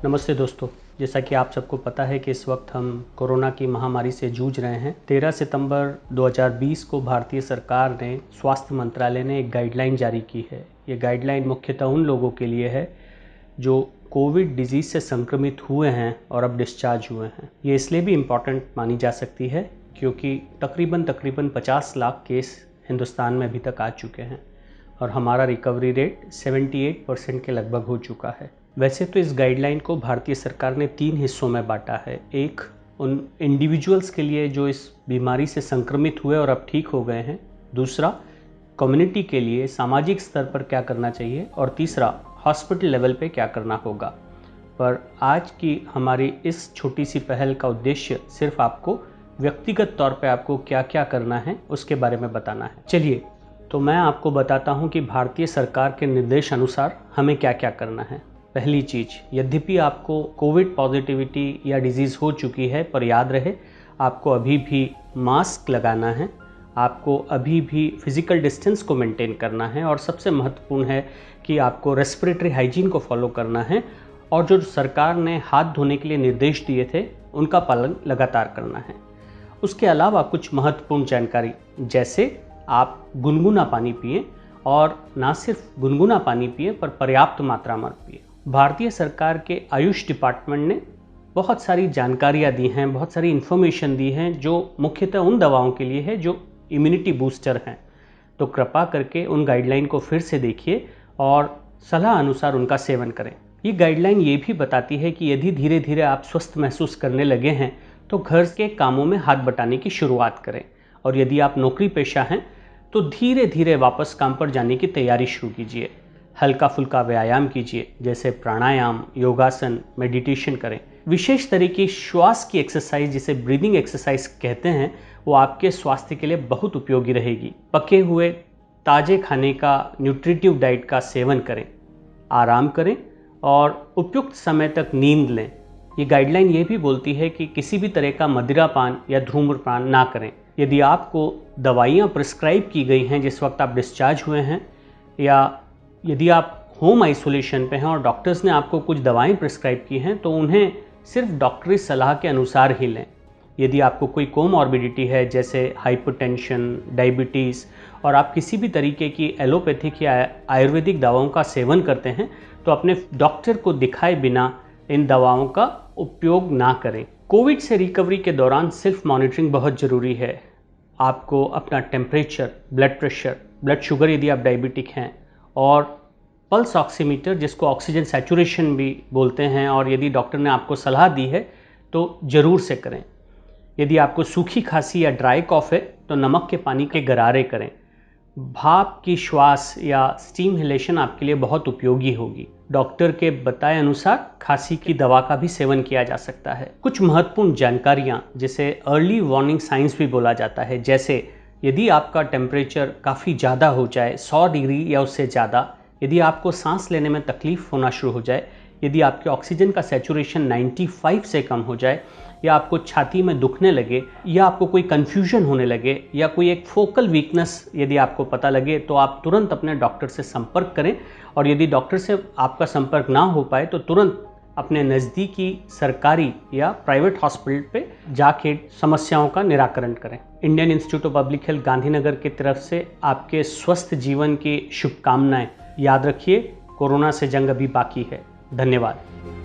नमस्ते दोस्तों, जैसा कि आप सबको पता है कि इस वक्त हम कोरोना की महामारी से जूझ रहे हैं। 13 सितंबर 2020 को भारतीय सरकार ने, स्वास्थ्य मंत्रालय ने एक गाइडलाइन जारी की है। ये गाइडलाइन मुख्यतः उन लोगों के लिए है जो कोविड डिजीज़ से संक्रमित हुए हैं और अब डिस्चार्ज हुए हैं। ये इसलिए भी इम्पॉर्टेंट मानी जा सकती है क्योंकि तकरीबन 50 लाख केस हिंदुस्तान में अभी तक आ चुके हैं और हमारा रिकवरी रेट 78% के लगभग हो चुका है। वैसे तो इस गाइडलाइन को भारतीय सरकार ने 3 हिस्सों में बांटा है। एक उन इंडिविजुअल्स के लिए जो इस बीमारी से संक्रमित हुए और अब ठीक हो गए हैं, दूसरा कम्युनिटी के लिए सामाजिक स्तर पर क्या करना चाहिए और तीसरा हॉस्पिटल लेवल पे क्या करना होगा। पर आज की हमारी इस छोटी सी पहल का उद्देश्य सिर्फ आपको व्यक्तिगत तौर पे आपको क्या क्या करना है उसके बारे में बताना है। चलिए, तो मैं आपको बताता हूँ कि भारतीय सरकार के निर्देश अनुसार हमें क्या क्या करना है। पहली चीज़, यद्यपि आपको कोविड पॉजिटिविटी या डिजीज़ हो चुकी है, पर याद रहे आपको अभी भी मास्क लगाना है, आपको अभी भी फिज़िकल डिस्टेंस को मेंटेन करना है और सबसे महत्वपूर्ण है कि आपको रेस्पिरेटरी हाइजीन को फॉलो करना है और जो सरकार ने हाथ धोने के लिए निर्देश दिए थे उनका पालन लगातार करना है। उसके अलावा कुछ महत्वपूर्ण जानकारी, जैसे आप गुनगुना पानी पिएं और ना सिर्फ गुनगुना पानी पिएं पर पर्याप्त मात्रा में पिएं। भारतीय सरकार के आयुष डिपार्टमेंट ने बहुत सारी जानकारियाँ दी हैं, बहुत सारी इन्फॉर्मेशन दी हैं जो मुख्यतः उन दवाओं के लिए है जो इम्यूनिटी बूस्टर हैं। तो कृपा करके उन गाइडलाइन को फिर से देखिए और सलाह अनुसार उनका सेवन करें। ये गाइडलाइन ये भी बताती है कि यदि धीरे धीरे आप स्वस्थ महसूस करने लगे हैं तो घर के कामों में हाथ बटाने की शुरुआत करें और यदि आप नौकरी पेशा हैं तो धीरे धीरे वापस काम पर जाने की तैयारी शुरू कीजिए। हल्का फुल्का व्यायाम कीजिए, जैसे प्राणायाम, योगासन, मेडिटेशन करें। विशेष तरह की श्वास की एक्सरसाइज, जिसे ब्रीदिंग एक्सरसाइज कहते हैं, वो आपके स्वास्थ्य के लिए बहुत उपयोगी रहेगी। पके हुए ताजे खाने का, न्यूट्रिटिव डाइट का सेवन करें, आराम करें और उपयुक्त समय तक नींद लें। ये गाइडलाइन ये भी बोलती है कि किसी भी तरह का मदिरापान या धूम्रपान ना करें। यदि आपको दवाइयाँ प्रिस्क्राइब की गई हैं जिस वक्त आप डिस्चार्ज हुए हैं, या यदि आप होम आइसोलेशन पे हैं और डॉक्टर्स ने आपको कुछ दवाएं प्रिस्क्राइब की हैं, तो उन्हें सिर्फ डॉक्टरी सलाह के अनुसार ही लें। यदि आपको कोई कोमॉर्बिडिटी है, जैसे हाइपरटेंशन, डायबिटीज़, और आप किसी भी तरीके की एलोपैथिक या आयुर्वेदिक दवाओं का सेवन करते हैं, तो अपने डॉक्टर को दिखाए बिना इन दवाओं का उपयोग ना करें। कोविड से रिकवरी के दौरान सेल्फ मॉनिटरिंग बहुत ज़रूरी है। आपको अपना temperature, blood pressure, blood sugar यदि आप डायबिटिक हैं, और पल्स ऑक्सीमीटर, जिसको ऑक्सीजन सैचुरेशन भी बोलते हैं, और यदि डॉक्टर ने आपको सलाह दी है तो ज़रूर से करें। यदि आपको सूखी खांसी या ड्राई कॉफ है तो नमक के पानी के गरारे करें। भाप की श्वास या स्टीम इनहेलेशन आपके लिए बहुत उपयोगी होगी। डॉक्टर के बताए अनुसार खांसी की दवा का भी सेवन किया जा सकता है। कुछ महत्वपूर्ण जानकारियाँ, जिसे अर्ली वार्निंग साइंस भी बोला जाता है, जैसे यदि आपका टेम्परेचर काफ़ी ज़्यादा हो जाए, 100 डिग्री या उससे ज़्यादा, यदि आपको सांस लेने में तकलीफ़ होना शुरू हो जाए, यदि आपके ऑक्सीजन का सैचुरेशन 95 से कम हो जाए, या आपको छाती में दुखने लगे, या आपको कोई कन्फ्यूजन होने लगे, या कोई एक फोकल वीकनेस यदि आपको पता लगे, तो आप तुरंत अपने डॉक्टर से संपर्क करें। और यदि डॉक्टर से आपका संपर्क ना हो पाए तो तुरंत अपने नज़दीकी सरकारी या प्राइवेट हॉस्पिटल पे जाके समस्याओं का निराकरण करें। Indian institute of public health Gandhinagar की तरफ से आपके स्वस्थ जीवन की शुभकामनाएं। याद रखिए, कोरोना से जंग अभी बाकी है। धन्यवाद।